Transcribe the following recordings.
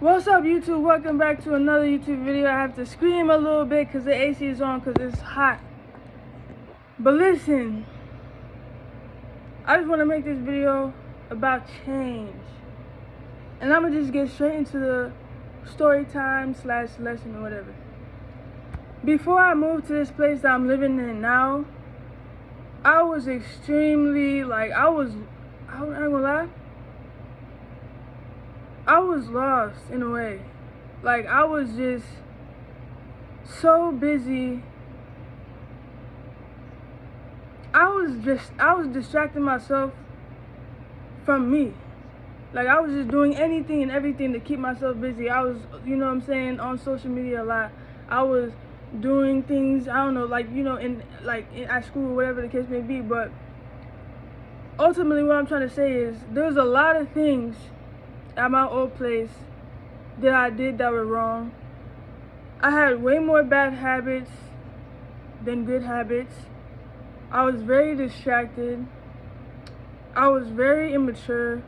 What's up, YouTube? Welcome back to another YouTube video. I have to scream a little bit because the AC is on because it's hot. But listen, I just want to make this video about change. And I'm going to just get straight into the story time / lesson or whatever. Before I moved to this place that I'm living in now, I was extremely, I'm not gonna lie, I was lost in a way. Like, I was just so busy. I was distracting myself from me. Like, I was just doing anything and everything to keep myself busy. I was, you know what I'm saying, on social media a lot. I was doing things, I don't know, at school or whatever the case may be. But ultimately what I'm trying to say is there's a lot of things at my old place that I did that were wrong. I had way more bad habits than good habits. I was very distracted. I was very immature.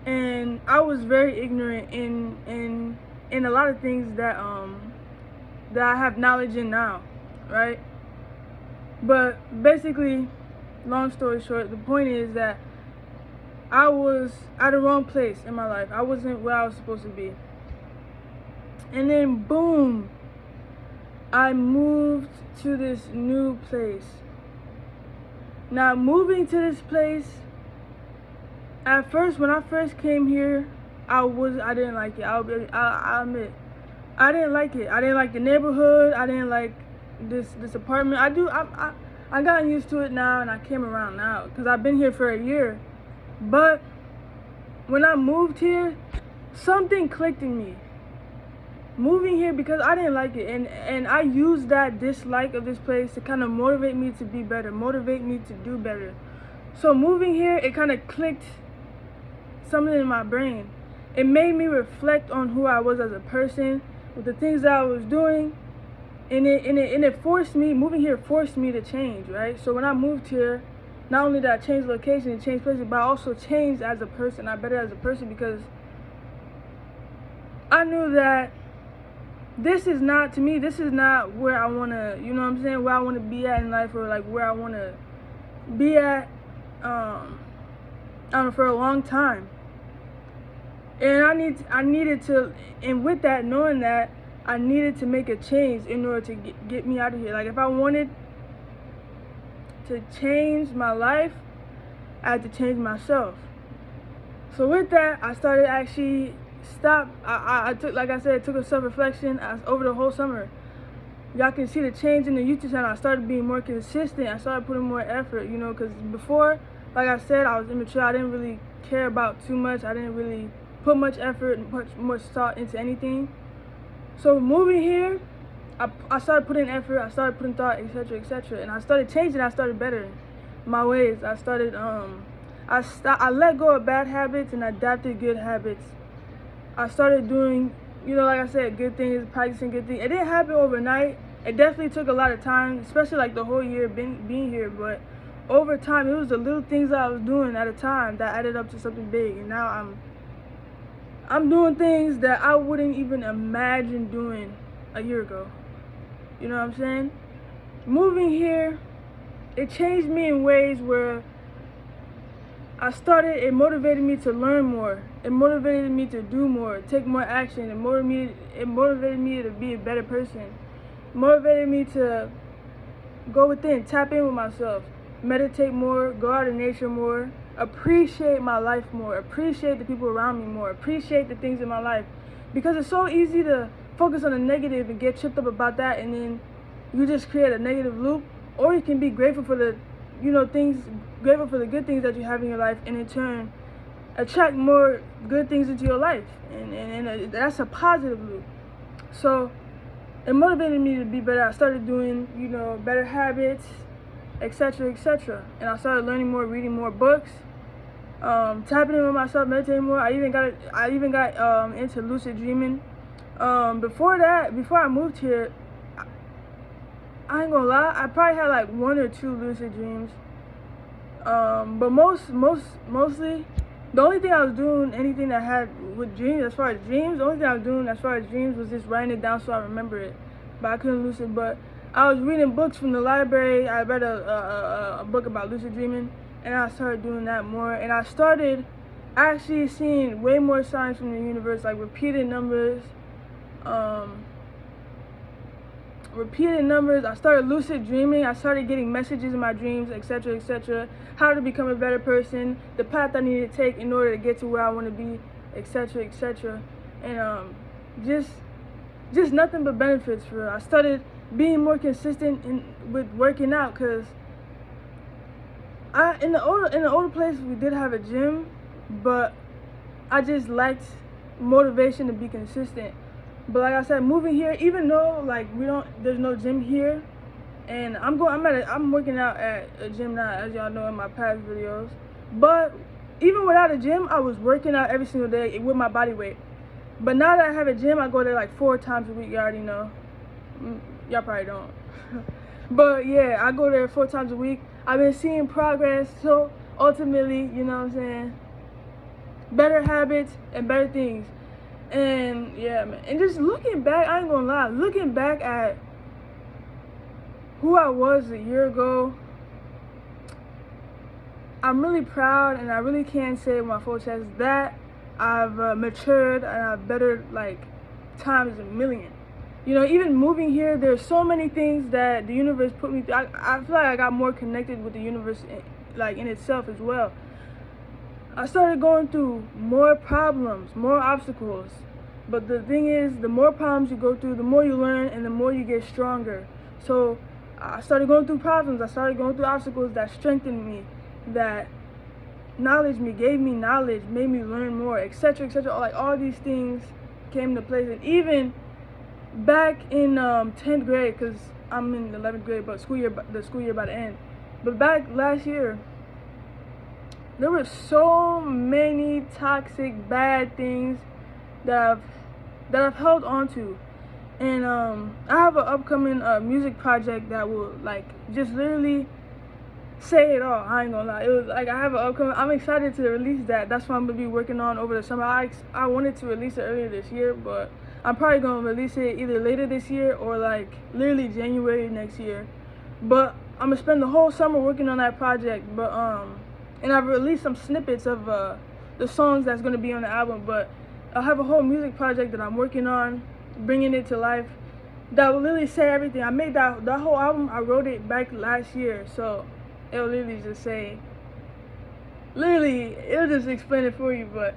And I was very ignorant in a lot of things that I have knowledge in now, right? But basically, long story short, the point is that I was at the wrong place in my life. I wasn't where I was supposed to be. And then boom, I moved to this new place. Now, moving to this place, at first, when I first came here, I didn't like it. I'll admit, I didn't like it. I didn't like the neighborhood. I didn't like this apartment. I gotten used to it now, and I came around now because I've been here for a year. But when I moved here, something clicked in me. Moving here because I didn't like it, and I used that dislike of this place to kind of motivate me to be better, motivate me to do better. So moving here, it kind of clicked something in my brain. It made me reflect on who I was as a person, with the things that I was doing, and it forced me. Moving here forced me to change, right? So when I moved here, not only did I change location and change places, but I also changed as a person. I better as a person because I knew that this is not where I want to, you know what I'm saying, where I want to be at in life, or like where I want to be at, I don't know, for a long time. And I needed to, and with that, knowing that, I needed to make a change in order to get me out of here. Like, if I wanted to change my life, I had to change myself. So with that, I started actually I took, like I said, took a self-reflection over the whole summer. Y'all can see the change in the YouTube channel. I started being more consistent. I started putting more effort, you know, because before, like I said, I was immature. I didn't really care about too much. I didn't really put much effort and much thought into anything. So moving here, I started putting effort, I started putting thought, etc., etc., and I started changing. I started bettering my ways. I started, I let go of bad habits and adapted good habits. I started doing, you know, like I said, good things, practicing good things. It didn't happen overnight. It definitely took a lot of time, especially like the whole year being here. But over time, it was the little things that I was doing at a time that added up to something big. And now I'm doing things that I wouldn't even imagine doing a year ago. You know what I'm saying? Moving here, it changed me in ways where it motivated me to learn more. It motivated me to do more, take more action. It motivated me to be a better person. It motivated me to go within, tap in with myself, meditate more, go out in nature more, appreciate my life more, appreciate the people around me more, appreciate the things in my life. Because it's so easy to focus on the negative and get tripped up about that, and then you just create a negative loop. Or you can be grateful for the, you know, grateful for the good things that you have in your life, and in turn attract more good things into your life, and that's a positive loop. So it motivated me to be better. I started doing, you know, better habits, etc., etc., and I started learning more, reading more books, tapping in with myself, meditating more. I even got into lucid dreaming. Before I moved here, I ain't gonna lie, I probably had like 1 or 2 lucid dreams. But mostly The only thing I was doing, anything that had with dreams, as far as dreams, the only thing I was doing as far as dreams was just writing it down so I remember it. But I couldn't lucid. But I was reading books from the library. I read a book about lucid dreaming, and I started doing that more. And I started actually seeing way more signs from the universe, like repeated numbers. I started lucid dreaming. I started getting messages in my dreams, etc., etc. How to become a better person, the path I need to take in order to get to where I want to be, etc., etc. And just nothing but benefits for real. I started being more consistent with working out, cause in the older place we did have a gym, but I just lacked motivation to be consistent. But like I said, moving here, even though like there's no gym here, and I'm working out at a gym now, as y'all know in my past videos. But even without a gym, I was working out every single day with my body weight. But now that I have a gym, I go there like 4 times a week. You already know. Y'all probably don't. But yeah, I go there 4 times a week. I've been seeing progress. So ultimately, you know what I'm saying, better habits and better things. And yeah, man. And just looking back, I ain't gonna lie, looking back at who I was a year ago, I'm really proud, and I really can say with my full chest that I've matured and I've bettered like times a million. You know, even moving here, there's so many things that the universe put me through. I feel like I got more connected with the universe, like in itself as well. I started going through more problems, more obstacles. But the thing is, the more problems you go through, the more you learn and the more you get stronger. So I started going through problems. I started going through obstacles that strengthened me, that gave me knowledge, made me learn more, etc., etc. Like all these things came into place. And even back in 10th grade, because I'm in 11th grade, but the school year about to end. But back last year, there were so many toxic, bad things that I've held on to. And I have an upcoming music project that will like just literally say it all. I ain't gonna lie. It was like I'm excited to release that. That's what I'm gonna be working on over the summer. I wanted to release it earlier this year, but I'm probably gonna release it either later this year or like literally January next year. But I'm gonna spend the whole summer working on that project. But and I've released some snippets of the songs that's gonna be on the album. But I have a whole music project that I'm working on, bringing it to life, that will literally say everything. I made that whole album. I wrote it back last year, so it'll literally just say, it'll just explain it for you. But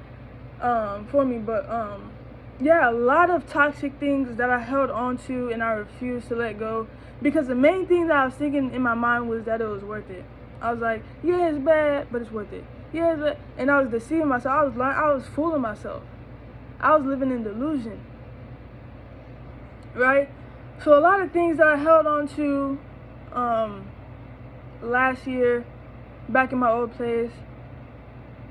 yeah, a lot of toxic things that I held on to and I refused to let go, because the main thing that I was thinking in my mind was that it was worth it. I was like, yeah, it's bad, but it's worth it. Yeah, it's bad. And I was deceiving myself. I was fooling myself. I was living in delusion, right? So a lot of things that I held on to last year, back in my old place,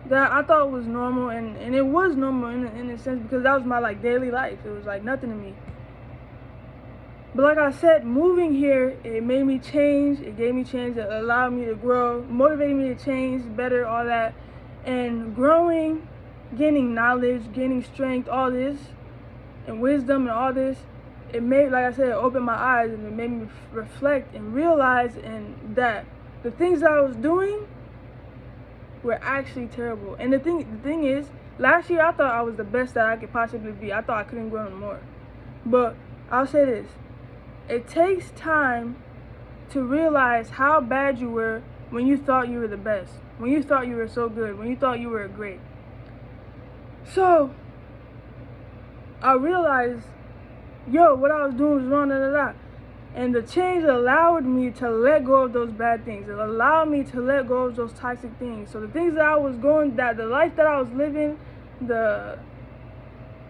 that I thought was normal, and it was normal in a sense, because that was my like daily life. It was like nothing to me. But like I said, moving here, it made me change. It gave me change. It allowed me to grow, motivated me to change better, all that. And growing, gaining knowledge, gaining strength, all this, and wisdom and all this, it made, like I said, it opened my eyes, and it made me reflect and realize that the things that I was doing were actually terrible. And the thing is, last year I thought I was the best that I could possibly be. I thought I couldn't grow no more. But I'll say this. It takes time to realize how bad you were when you thought you were the best, when you thought you were so good, when you thought you were great. So I realized, what I was doing was wrong, And the change allowed me to let go of those bad things. It allowed me to let go of those toxic things. So the things that I was the life that I was living, the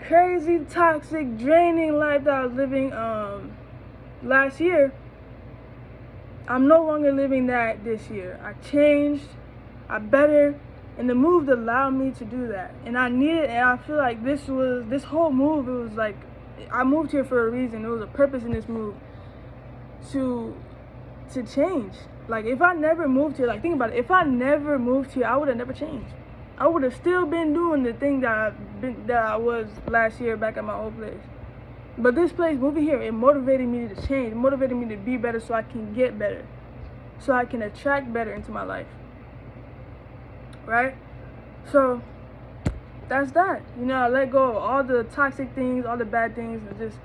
crazy, toxic, draining life that I was living last year, I'm no longer living that this year. I changed, I bettered, and the move allowed me to do that. And I needed, and I feel like this whole move, it was like, I moved here for a reason. There was a purpose in this move. To change. Like, if I never moved here, like, think about it, if I never moved here, I would have never changed. I would have still been doing the thing that I was last year back at my old place. But this place, moving here, it motivated me to change. It motivated me to be better so I can get better. So I can attract better into my life. Right? So, that's that. You know, I let go of all the toxic things, all the bad things, and just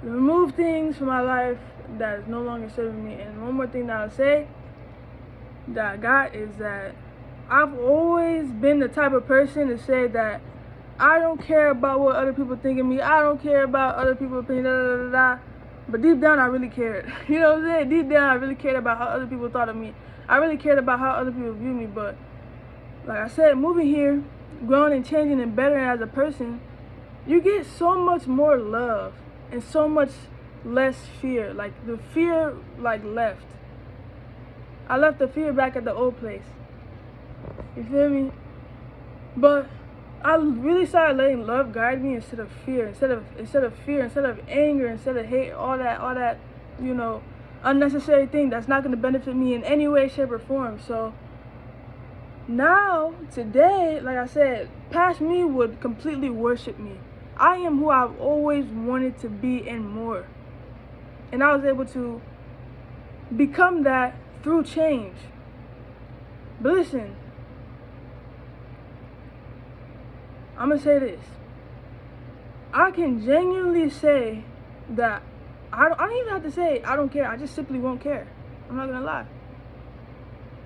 remove things from my life that is no longer serving me. And one more thing that I'll say that I got is that I've always been the type of person to say that I don't care about what other people think of me. I don't care about other people's opinion, da, da, da, da. But deep down, I really cared. You know what I'm saying? Deep down, I really cared about how other people thought of me. I really cared about how other people view me. But like I said, moving here, growing and changing and bettering as a person, you get so much more love and so much less fear. Like the fear, like left. I left the fear back at the old place. You feel me? But I really started letting love guide me instead of fear, instead of fear, instead of anger, instead of hate, all that, you know, unnecessary thing that's not going to benefit me in any way, shape, or form. So now, today, like I said, past me would completely worship me. I am who I've always wanted to be and more. And I was able to become that through change. But listen, I'm going to say this. I can genuinely say that I don't even have to say I don't care. I just simply won't care. I'm not going to lie.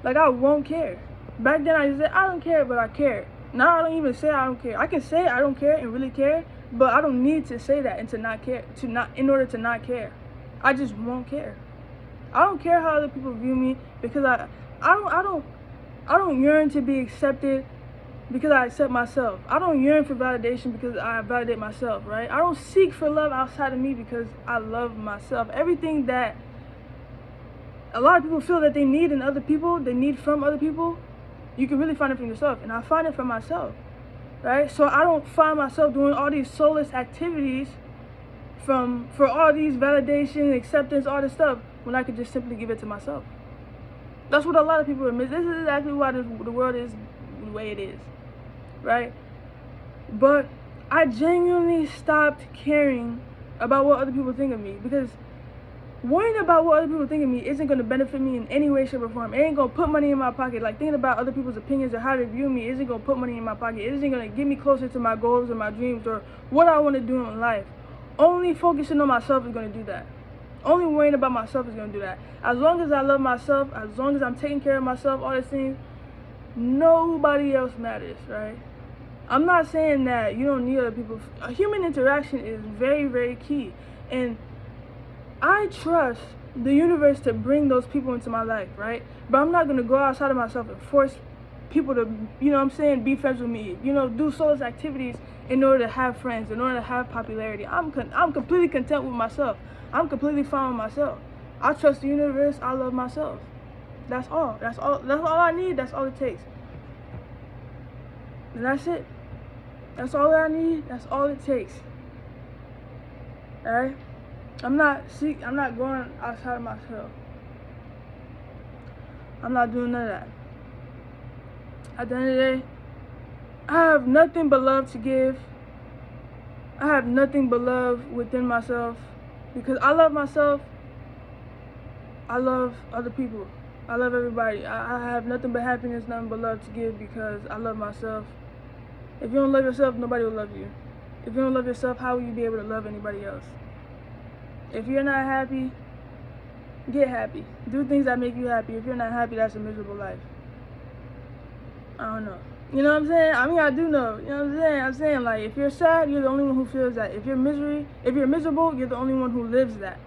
Like, I won't care. Back then, I just said I don't care, but I care. Now, I don't even say I don't care. I can say I don't care and really care, but I don't need to say that and to not care, in order to not care. I just won't care. I don't care how other people view me because I don't yearn to be accepted because I accept myself. I don't yearn for validation because I validate myself, right? I don't seek for love outside of me because I love myself. Everything that a lot of people feel that they need in other people, they need from other people, you can really find it from yourself. And I find it from myself, right? So I don't find myself doing all these soulless activities for all these validation, acceptance, all this stuff, when I could just simply give it to myself. That's what a lot of people are missing. This is exactly why the world is the way it is, right? But I genuinely stopped caring about what other people think of me, because worrying about what other people think of me isn't going to benefit me in any way, shape, or form. It ain't going to put money in my pocket. Like, thinking about other people's opinions or how they view me isn't going to put money in my pocket. It isn't going to get me closer to my goals or my dreams or what I want to do in life. Only focusing on myself is going to do that. Only worrying about myself is going to do that. As long as I love myself, as long as I'm taking care of myself, all these things, nobody else matters, right? I'm not saying that you don't need other people. Human interaction is very, very key. And I trust the universe to bring those people into my life, right? But I'm not going to go outside of myself and force people to, you know what I'm saying, be friends with me, you know, do soulless activities in order to have friends, in order to have popularity. I'm completely content with myself. I'm completely fine with myself. I trust the universe. I love myself. That's all. That's all I need. That's all it takes. And that's it. That's all that I need. That's all it takes. Alright? I'm not going outside of myself. I'm not doing none of that. At the end of the day, I have nothing but love to give. I have nothing but love within myself. Because I love myself. I love other people. I love everybody. I have nothing but happiness, nothing but love to give because I love myself. If you don't love yourself, nobody will love you. If you don't love yourself, how will you be able to love anybody else? If you're not happy, get happy. Do things that make you happy. If you're not happy, that's a miserable life. I don't know. You know what I'm saying? I mean, I do know. You know what I'm saying? I'm saying, like, if you're sad, you're the only one who feels that. If you're miserable, you're the only one who lives that.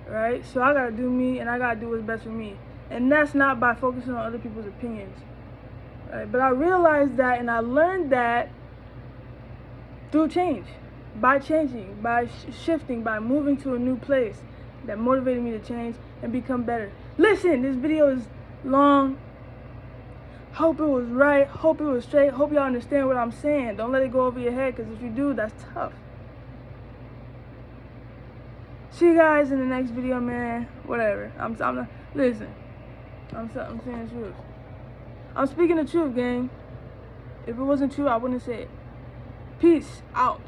Right? So I gotta do me, and I gotta do what's best for me. And that's not by focusing on other people's opinions. Right? But I realized that, and I learned that through change. By changing, by shifting, by moving to a new place that motivated me to change and become better. Listen, this video is long. Hope it was right. Hope it was straight. Hope y'all understand what I'm saying. Don't let it go over your head, because if you do, that's tough. See you guys in the next video, man. Whatever. Listen. I'm saying the truth. I'm speaking the truth, gang. If it wasn't true, I wouldn't say it. Peace out.